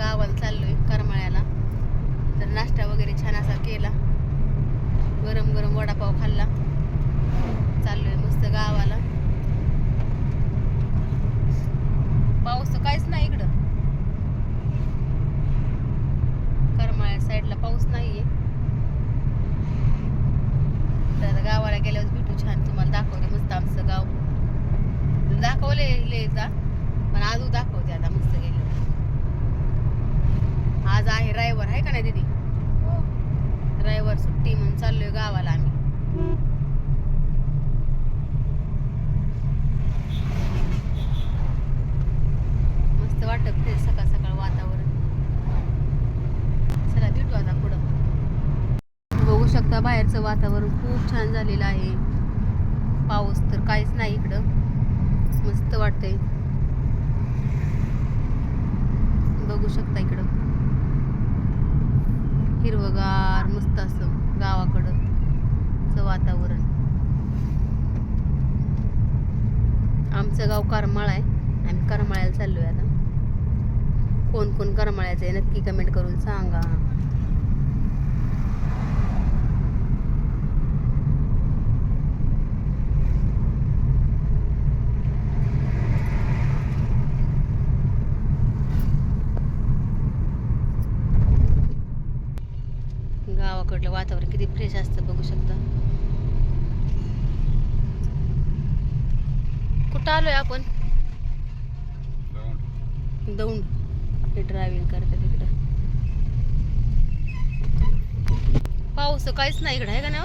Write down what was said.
गावाला चाललोय करमाळ्याला. तर नाश्ता वगैरे छान असा केला, गरम गरम वडापाव खाल्ला. चाललोय मस्त गावाला. पाऊस तर काहीच नाही इकडं, करमाळ्या साईडला पाऊस नाहीये. तर आता गावाला गेल्यावर भेटू, छान तुम्हाला दाखवते मस्त आमचं गाव. दाखवले जा पण अजून दाखवते आता मस्त गेले. आज आहे रविवार, आहे का नाही दीदी? रविवार सुट्टी म्हणून चाललोय गावाला आम्ही. मस्त वाटत फ्रेश सकाळ सकाळ वातावरण. चला भेटू आता पुढं. बघू शकता बाहेरचं वातावरण खूप छान झालेलं आहे. पाऊस तर काहीच नाही इकडं, मस्त वाटतंय. बघू शकता इकडं हिरवगार मस्त असं गावाकडं वातावरण. आमचं गाव करमाळ आहे, आम्ही करमाळ्याला चाललोय आता. कोण कोण करमाळ्याचं आहे नक्की कमेंट करून सांगा. गावाकडलं वातावरण किती फ्रेश असतं बघू शकता. कुठं आलोय आपण? दौंड. हे ड्रायव्हिंग करते तिकडं. पाऊस काहीच नाही इकडं, आहे का ना?